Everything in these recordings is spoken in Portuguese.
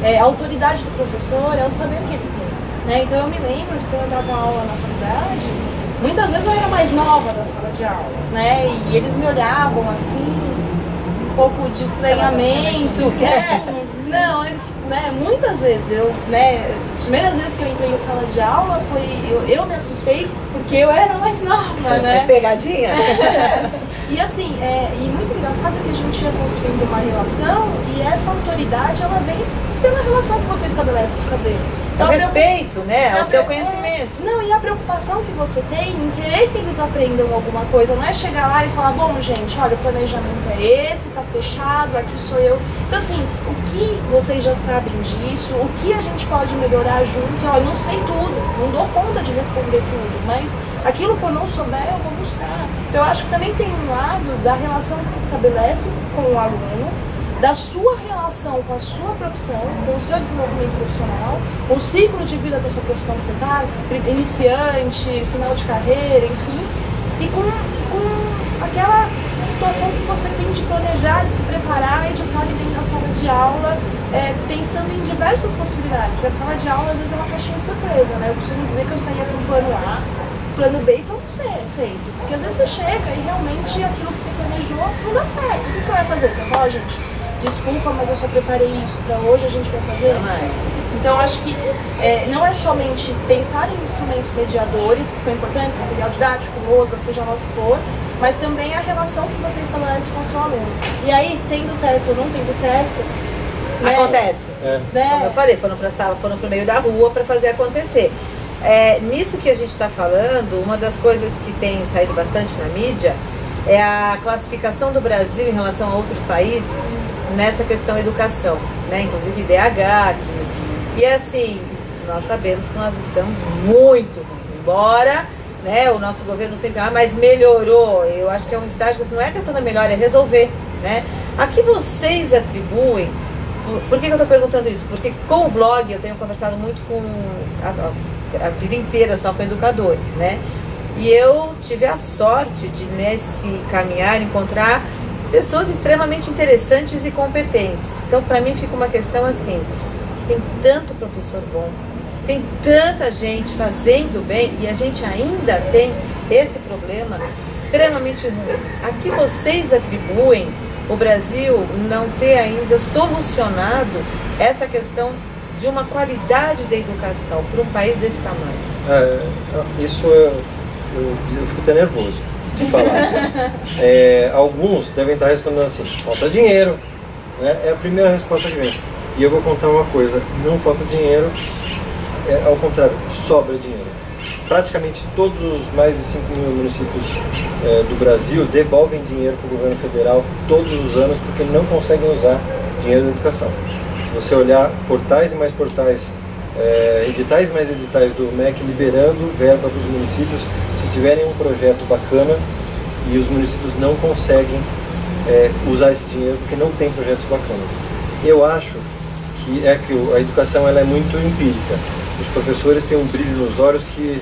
A autoridade do professor é o saber que ele tem, né? Então eu me lembro que quando eu dava aula na faculdade, muitas vezes eu era mais nova da sala de aula, né? E eles me olhavam assim, um pouco de estranhamento, não, eles, né, muitas vezes as primeiras vezes que eu entrei em sala de aula eu me assustei porque eu era mais nova, né? Pegadinha? E assim, e muito engraçado que a gente ia construindo uma relação e essa autoridade ela vem pela relação que você estabelece com o saber. Então, respeito, né? Ao seu conhecimento. Não, e a preocupação que você tem em querer que eles aprendam alguma coisa, não é chegar lá e falar, bom gente, olha, o planejamento é esse, tá fechado, aqui sou eu. Então assim, o que vocês já sabem disso, o que a gente pode melhorar juntos, ó, eu não sei tudo, não dou conta de responder tudo, mas aquilo que eu não souber eu vou buscar. Então eu acho que também tem um lado da relação que se estabelece com o aluno, da sua relação com a sua profissão, com o seu desenvolvimento profissional, o ciclo de vida da sua profissão que você está, iniciante, final de carreira, enfim, e com aquela situação que você tem de planejar, de se preparar e de estar ali dentro da sala de aula, pensando em diversas possibilidades, porque a sala de aula às vezes é uma caixinha de surpresa, né? Eu costumo dizer que eu saía com plano A, plano B e plano C, sempre. Porque às vezes você chega e realmente aquilo que você planejou não dá certo. O que você vai fazer? Você fala, gente, desculpa, mas eu só preparei isso para hoje, a gente vai fazer. Então acho que não é somente pensar em instrumentos mediadores, que são importantes, material didático, lousa, seja lá o que for, mas também a relação que você estabelece com o seu aluno. E aí, tendo teto ou não tendo teto, acontece. Né? Como eu falei, foram para a sala, foram para o meio da rua para fazer acontecer. Nisso que a gente está falando, uma das coisas que tem saído bastante na mídia é a classificação do Brasil em relação a outros países nessa questão educação, né? Inclusive IDH, e assim, nós sabemos que nós estamos muito ruim, embora, né, o nosso governo sempre mas melhorou. Eu acho que é um estágio que não é questão da melhora, é resolver, né? A que vocês atribuem? Por que eu estou perguntando isso? Porque com o blog eu tenho conversado muito com a vida inteira só com educadores, né? E eu tive a sorte de, nesse caminhar, encontrar pessoas extremamente interessantes e competentes. Então, para mim, fica uma questão assim, tem tanto professor bom, tem tanta gente fazendo bem e a gente ainda tem esse problema extremamente ruim. A que vocês atribuem o Brasil não ter ainda solucionado essa questão de uma qualidade da educação para um país desse tamanho? Isso eu fico até nervoso de falar. Alguns devem estar respondendo assim, falta dinheiro, né? É a primeira resposta que vem. E eu vou contar uma coisa, não falta dinheiro, ao contrário, sobra dinheiro. Praticamente todos os mais de 5 mil municípios do Brasil devolvem dinheiro para o governo federal todos os anos porque não conseguem usar dinheiro da educação. Se você olhar portais e mais portais, editais e mais editais do MEC liberando verba para os municípios se tiverem um projeto bacana, e os municípios não conseguem usar esse dinheiro porque não tem projetos bacanas. Eu acho que a educação ela é muito empírica. Os professores têm um brilho nos olhos que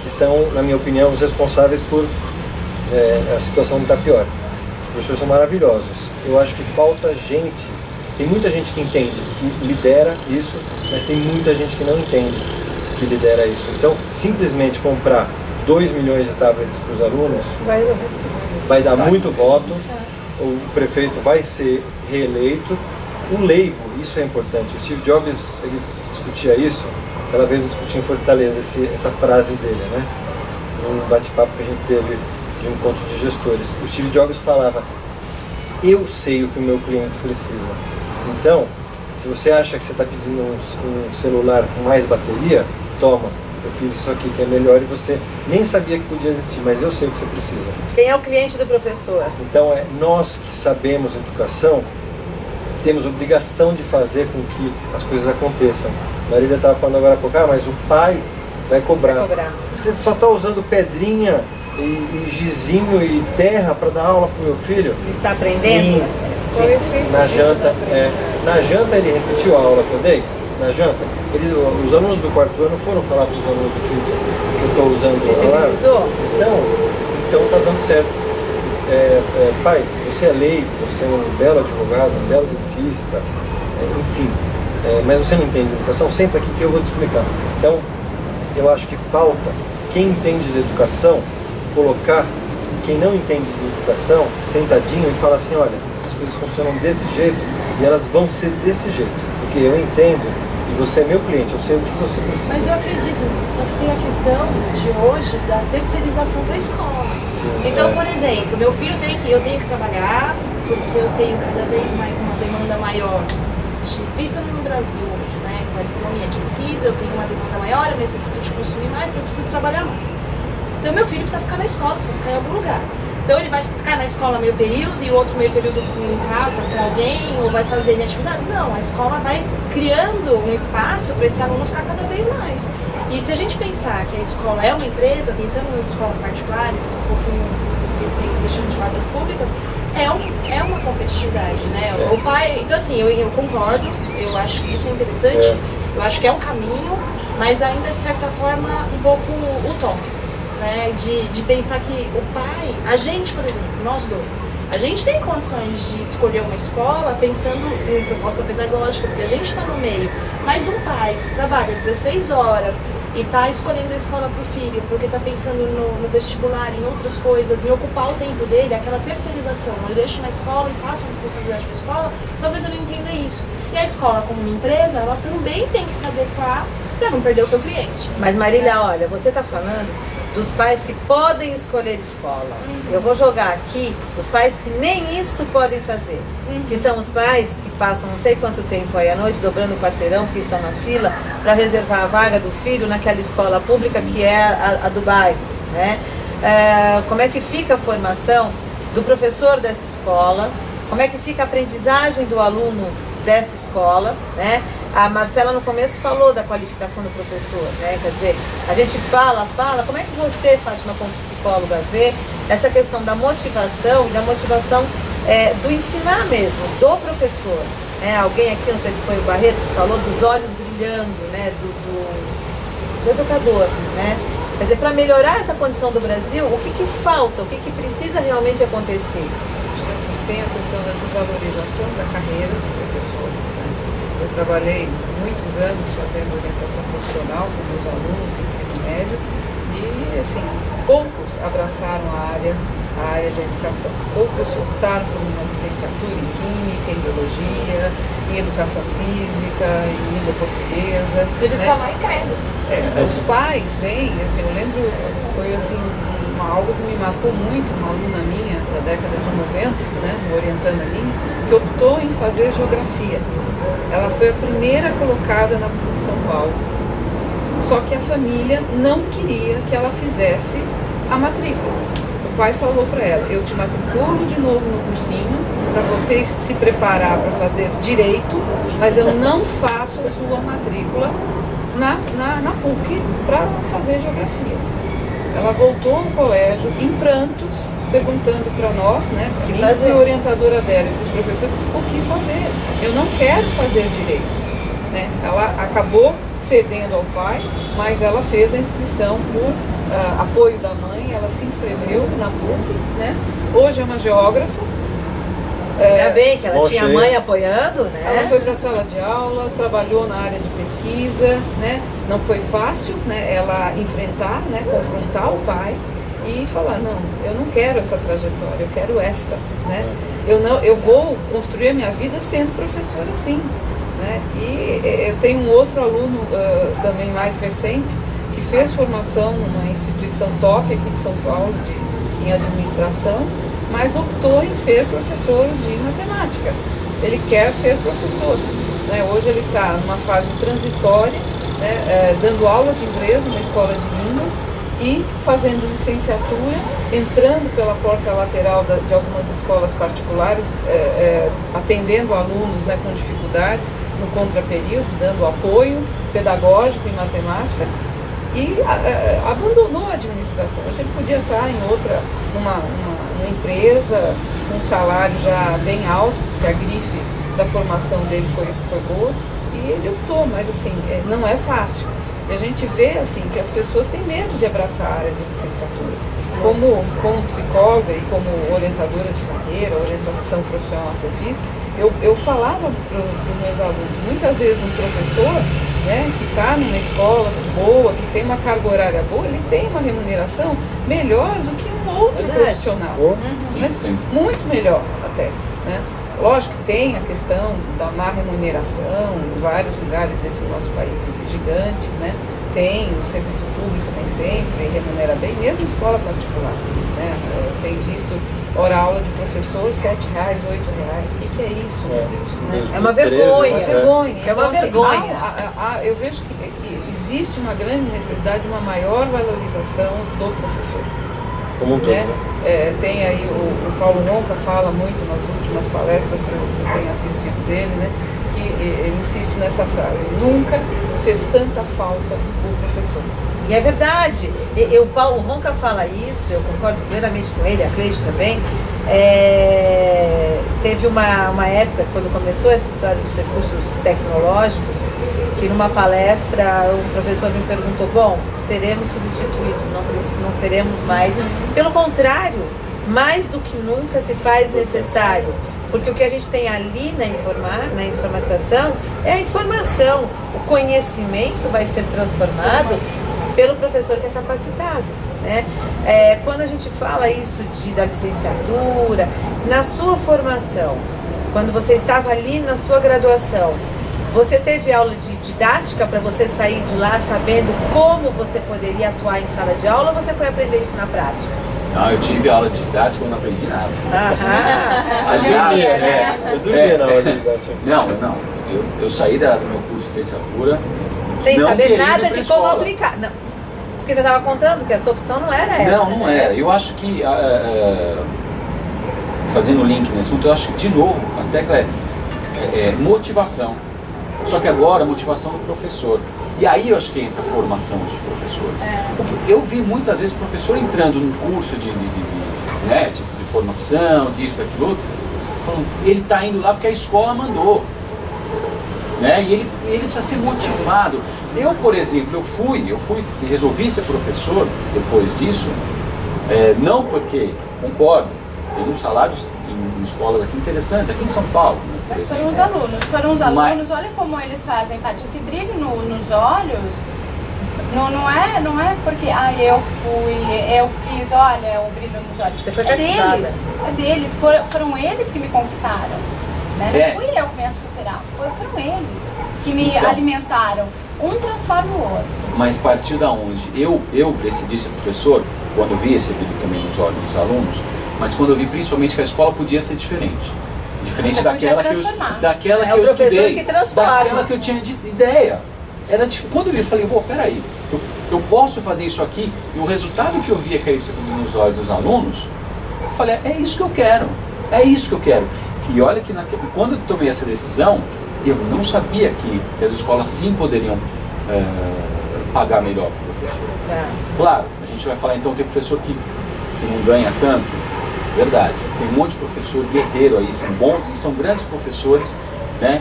são, na minha opinião, os responsáveis por a situação não estar pior. Os professores são maravilhosos. Eu acho que falta gente, tem muita gente que entende, que lidera isso, mas tem muita gente que não entende que lidera isso. Então, simplesmente comprar 2 milhões de tablets para os alunos vai dar muito voto, o prefeito vai ser reeleito. O leigo, isso é importante. O Steve Jobs, ele discutia isso, aquela vez eu discuti em Fortaleza essa frase dele, né? Num bate-papo que a gente teve de um encontro de gestores. O Steve Jobs falava, eu sei o que o meu cliente precisa. Então, se você acha que você está pedindo um celular com mais bateria, toma, eu fiz isso aqui que é melhor e você nem sabia que podia existir, mas eu sei o que você precisa. Quem é o cliente do professor? Então, nós que sabemos educação, temos obrigação de fazer com que as coisas aconteçam. Marília estava falando agora há pouco, mas o pai vai cobrar. Você só está usando pedrinha e gizinho e terra para dar aula para o meu filho? Ele está aprendendo? Sim. Na janta ele repetiu a aula que eu dei. Na janta, os alunos do 4º ano foram falar para os alunos do 5º que eu estou usando o celular. Então está dando certo. Pai, você é leigo, você é um belo advogado, um belo dentista, enfim, mas você não entende de educação, senta aqui que eu vou te explicar. Então, eu acho que falta quem entende de educação colocar quem não entende de educação sentadinho e falar assim, olha, as coisas funcionam desse jeito e elas vão ser desse jeito, porque eu entendo e você é meu cliente, eu sei o que você precisa. Mas eu acredito nisso, só que tem a questão de hoje da terceirização para a escola. Sim, então, por exemplo, meu filho eu tenho que trabalhar porque eu tenho cada vez mais uma demanda maior. Pensando no Brasil hoje, né, com a economia aquecida, eu tenho uma demanda maior, eu necessito de consumir mais, então eu preciso trabalhar mais. Então meu filho precisa ficar na escola, precisa ficar em algum lugar. Então ele vai ficar na escola meio período e o outro meio período em casa com alguém, ou vai fazer atividades. Não, a escola vai criando um espaço para esse aluno ficar cada vez mais. E se a gente pensar que a escola é uma empresa, pensando nas escolas particulares, um pouquinho esquecendo, deixando de lado as públicas, é uma competitividade, né? O pai, então assim, eu concordo, eu acho que isso é interessante, eu acho que é um caminho, mas ainda de certa forma um pouco utópico, né? De pensar que o pai, a gente, por exemplo, nós dois, a gente tem condições de escolher uma escola pensando em proposta pedagógica, porque a gente está no meio, mas um pai que trabalha 16 horas, e está escolhendo a escola para o filho, porque está pensando no vestibular, em outras coisas, em ocupar o tempo dele, aquela terceirização. Eu deixo na escola e passo a responsabilidade para a escola, talvez eu não entenda isso. E a escola, como uma empresa, ela também tem que se adequar para não perder o seu cliente. Mas Marília, olha, você está falando dos pais que podem escolher escola. Eu vou jogar aqui os pais que nem isso podem fazer. Que são os pais que passam não sei quanto tempo aí à noite dobrando o quarteirão porque estão na fila para reservar a vaga do filho naquela escola pública que é a do bairro, né? Como é que fica a formação do professor dessa escola? Como é que fica a aprendizagem do aluno desta escola, né? A Marcela no começo falou da qualificação do professor, né? Quer dizer, a gente fala, como é que você, Fátima, como psicóloga, vê essa questão da motivação e da motivação do ensinar mesmo, do professor, né? Alguém aqui, não sei se foi o Barreto, que falou dos olhos brilhando, né? Do educador, né? Quer dizer, para melhorar essa condição do Brasil, o que falta, o que precisa realmente acontecer? Acho que assim, tem a questão da desvalorização da carreira do professor, né? Eu trabalhei muitos anos fazendo orientação profissional com meus alunos do ensino médio e, assim, poucos abraçaram a área da educação. Poucos optaram por uma licenciatura em Química, em Biologia, em Educação Física, em Língua Portuguesa. Eles né? falam incrédulo. Os pais vêm, assim, eu lembro, foi assim, algo que me marcou muito, uma aluna minha da década de 90, né, uma orientanda minha, que optou em fazer Geografia. Ela foi a primeira colocada na PUC São Paulo. Só que a família não queria que ela fizesse a matrícula. O pai falou para ela, eu te matriculo de novo no cursinho, para vocês se preparar para fazer Direito, mas eu não faço a sua matrícula na PUC para fazer Geografia. Ela voltou no colégio em prantos, perguntando para nós, né, porque eu fui orientadora dela e para os professores, o que fazer? Eu não quero fazer Direito. Né? Ela acabou cedendo ao pai, mas ela fez a inscrição por apoio da mãe, ela se inscreveu na PUC, né? Hoje é uma geógrafa. Ainda bem que ela tinha a mãe apoiando, né? Ela foi para a sala de aula, trabalhou na área de pesquisa, né? Não foi fácil, né? Ela enfrentar, né? Confrontar o pai e falar, não, eu não quero essa trajetória, eu quero esta, né? Eu vou construir a minha vida sendo professora, sim, né? E eu tenho um outro aluno também mais recente que fez formação numa instituição top aqui de São Paulo em administração, mas optou em ser professor de matemática. Ele quer ser professor, né? Hoje ele está numa fase transitória, né? Dando aula de inglês numa escola de línguas e fazendo licenciatura, entrando pela porta lateral de algumas escolas particulares, atendendo alunos, né, com dificuldades no contraperíodo, dando apoio pedagógico em matemática, e abandonou a administração. Hoje ele podia estar em numa empresa, com um salário já bem alto, porque a grife da formação dele foi boa, e ele optou, mas assim, não é fácil. E a gente vê assim, que as pessoas têm medo de abraçar a área de licenciatura. Como psicóloga e como orientadora de carreira, orientação profissional que eu fiz, Eu falava para os meus alunos, muitas vezes um professor, né, que está numa escola boa, que tem uma carga horária boa, ele tem uma remuneração melhor do que um outro profissional. Mas muito melhor até, né? Lógico que tem a questão da má remuneração, em vários lugares desse nosso país gigante, né? Tem o serviço público nem sempre remunera bem, mesmo escola particular, né? Eu tenho visto hora-aula de professor, R$7, R$8. O que é isso, meu Deus? Né? É uma vergonha. Vergonha. Isso é uma vergonha. Eu vejo que existe uma grande necessidade de uma maior valorização do professor. Como um todo, né? Tem aí o Paulo Ronca fala muito nas últimas palestras que eu tenho assistido dele, né? Que ele insiste nessa frase: nunca fez tanta falta o professor. E é verdade. O Paulo Ronca fala isso, eu concordo plenamente com ele, a Cleide também. Teve uma época, quando começou essa história dos recursos tecnológicos, que numa palestra um professor me perguntou: bom, seremos substituídos, não seremos mais. Pelo contrário, mais do que nunca se faz necessário. Porque o que a gente tem ali na informatização é a informação. O conhecimento vai ser transformado pelo professor que é capacitado, né? Quando a gente fala isso da licenciatura, na sua formação, quando você estava ali na sua graduação, você teve aula de didática para você sair de lá sabendo como você poderia atuar em sala de aula, ou você foi aprender isso na prática? Não, eu tive aula de didática, eu não aprendi nada. Aliás, eu dormia na aula de didática. Não. Eu saí do meu curso de licenciatura sem não saber querendo nada ir pra de escola. como aplicar. Não. Porque você estava contando que a sua opção não era essa. Não era. Eu acho que, fazendo o link nesse assunto, eu acho que, de novo, a tecla é motivação. Só que agora, motivação do professor. E aí eu acho que entra a formação dos professores. Eu vi muitas vezes professor entrando num curso de formação, disso, daquilo outro, falando, ele está indo lá porque a escola mandou. Né? E ele precisa ser motivado. Eu, por exemplo, eu resolvi ser professor depois disso, não porque, concordo, tem uns salários em escolas aqui interessantes, aqui em São Paulo. Né? Mas foram os alunos, olha como eles fazem, Paty, esse brilho nos olhos, não é porque eu fiz, olha, o brilho nos olhos. Você foi cativada. É deles, foram eles que me conquistaram, né? Não fui eu que me superar, foram eles que me alimentaram. Um transforma o outro. Mas partiu da onde? Eu decidi ser professor, quando vi esse brilho também nos olhos dos alunos, mas quando eu vi principalmente que a escola podia ser diferente. Diferente daquela que eu estudei, que transforma. daquela que eu tinha de ideia. Quando eu vi, eu falei, peraí, eu posso fazer isso aqui, e o resultado que eu via que era esse brilho nos olhos dos alunos, eu falei, é isso que eu quero. E olha que quando eu tomei essa decisão, eu não sabia que as escolas sim poderiam pagar melhor para o professor. Claro, a gente vai falar então, tem professor que não ganha tanto. Verdade, tem um monte de professor guerreiro aí, são bons e são grandes professores, né?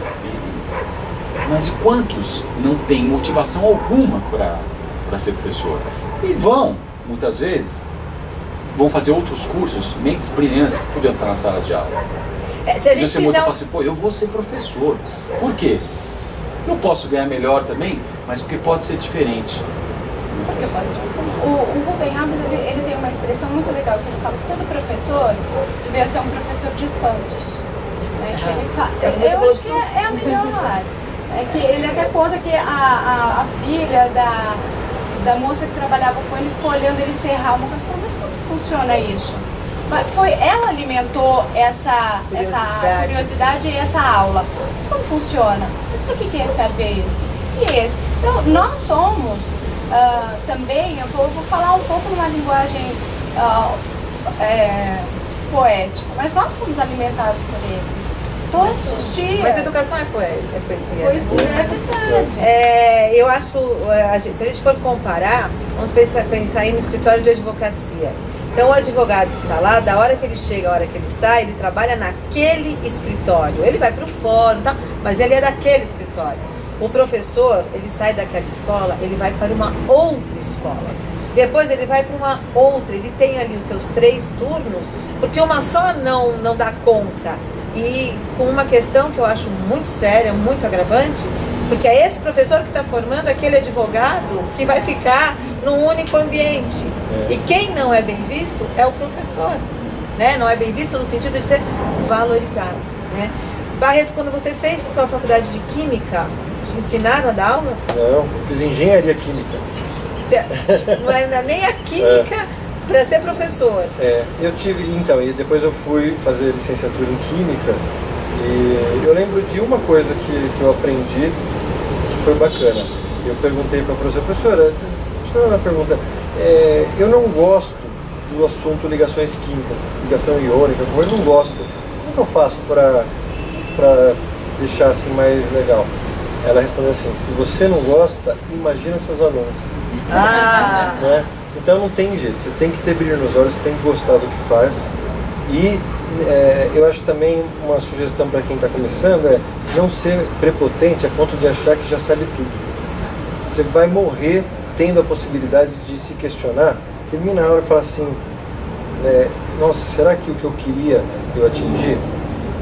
Mas e quantos não têm motivação alguma para ser professor? E muitas vezes, fazer outros cursos, mentes brilhantes que podiam estar nas salas de aula. Se a gente fala assim, eu vou ser professor. Por quê? Eu posso ganhar melhor também, mas porque pode ser diferente. Porque eu posso transformar. O Rubem Alves, ele tem uma expressão muito legal, que ele fala que todo professor devia ser um professor de espantos. Né? Que ele eu acho que é a melhor. É que ele até conta que a filha da moça que trabalhava com ele ficou olhando ele serrar uma coisa e falou, mas como funciona isso? Ela alimentou essa curiosidade e essa aula. Mas como funciona? Mas para que serve esse? E esse? Então, nós somos também, eu vou falar um pouco numa linguagem poética, mas nós somos alimentados por eles. Todos os dias. Mas educação é poesia. Pois é verdade. Eu acho, se a gente for comparar, vamos pensar aí no escritório de advocacia. Então o advogado está lá, da hora que ele chega, a hora que ele sai, ele trabalha naquele escritório. Ele vai para o fórum, tá? Mas ele é daquele escritório. O professor, ele sai daquela escola, ele vai para uma outra escola. Depois ele vai para uma outra, ele tem ali os seus 3 turnos, porque uma só não dá conta. e com uma questão que eu acho muito séria, muito agravante, porque é esse professor que está formando aquele advogado que vai ficar num único ambiente. E quem não é bem visto é o professor, né? Não é bem visto no sentido de ser valorizado, né? Barreto, quando você fez sua faculdade de Química, te ensinaram a dar aula? Não, eu fiz engenharia química. Não era nem a Química para ser professor. Eu tive, então, e depois eu fui fazer licenciatura em Química, e eu lembro de uma coisa que eu aprendi, que foi bacana. Eu perguntei para a professora, deixa eu fazer uma pergunta, eu não gosto do assunto ligações químicas, ligação iônica, eu não gosto. Como que eu faço para deixar assim mais legal? Ela respondeu assim, se você não gosta, imagina seus alunos. Né? Então não tem jeito, você tem que ter brilho nos olhos, você tem que gostar do que faz. E eu acho também uma sugestão para quem está começando é não ser prepotente a ponto de achar que já sabe tudo. Você vai morrer tendo a possibilidade de se questionar, termina a hora e fala assim, nossa, será que o que eu queria eu atingi?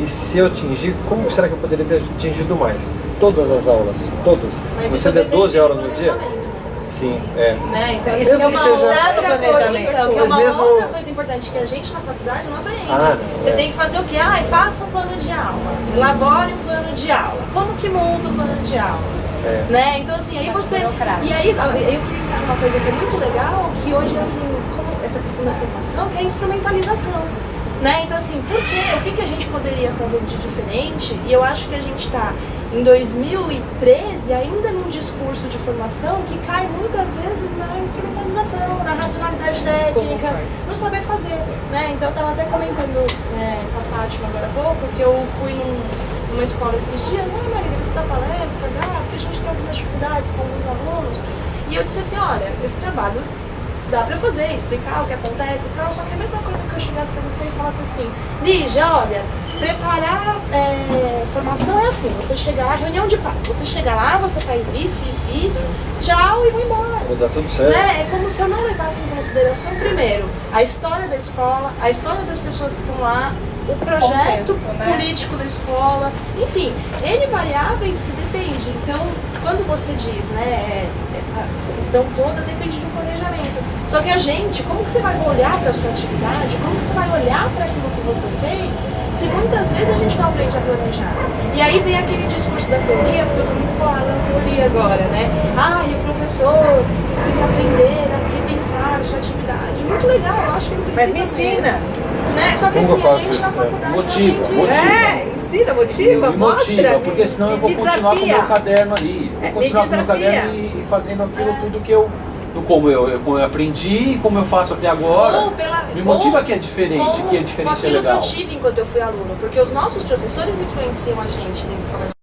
E se eu atingir, como será que eu poderia ter atingido mais? Todas as aulas, todas. Mas se você isso der depende 12 de horas no dia, planejamento, né? sim, Né? Então, Isso é uma está no outra planejamento. coisa, que é Mas uma mesmo- outra coisa importante que a gente na faculdade não aprende. Você tem que fazer o quê? Faça um plano de aula, elabore um plano de aula. Como que monta um plano de aula? Né? Então assim, aí você... E aí eu queria entrar numa coisa que é muito legal, que hoje assim, como essa questão da formação, que é a instrumentalização. Né? Então assim, o que a gente poderia fazer de diferente? E eu acho que a gente está em 2013 ainda num discurso de formação que cai muitas vezes na instrumentalização, na racionalidade técnica, no saber fazer. Né? Então eu estava até comentando com a Fátima agora há pouco que eu fui numa escola esses dias, Marília, você dá palestra, porque a gente tem algumas dificuldades com alguns alunos. E eu disse assim, olha, esse trabalho dá pra fazer, explicar o que acontece e tal, só que a mesma coisa que eu chegasse pra você e falasse assim, Lígia, olha, preparar formação é assim, você chega lá, reunião de pais, você chega lá, você faz isso, tchau e vou embora. vai dar tudo certo. Né? É como se eu não levasse em consideração, primeiro, a história da escola, a história das pessoas que estão lá, o projeto político da escola, enfim, N variáveis que dependem. Então, quando você diz, essa questão toda depende de um planejamento. Só que a gente, como que você vai olhar para a sua atividade, como que você vai olhar para aquilo que você fez, se muitas vezes a gente não aprende a planejar? E aí vem aquele discurso da teoria, porque eu estou muito bolada na teoria agora, né? E o professor precisa aprender a repensar a sua atividade. Muito legal, eu acho que não precisa. Mas me ensina. Né? Só que Como assim, eu a faço gente isso, na né? faculdade Motiva, não aprende. motiva. Ensina, motiva, Me mostra. motiva, porque senão eu vou continuar com o meu caderno ali. Eu vou Me continuar com o meu desafia. caderno e fazendo aquilo tudo que como eu aprendi e como eu faço até agora. Me motiva que é diferente, que é diferente, é legal. Aquilo que eu tive enquanto eu fui aluno, porque os nossos professores influenciam a gente dentro da sala de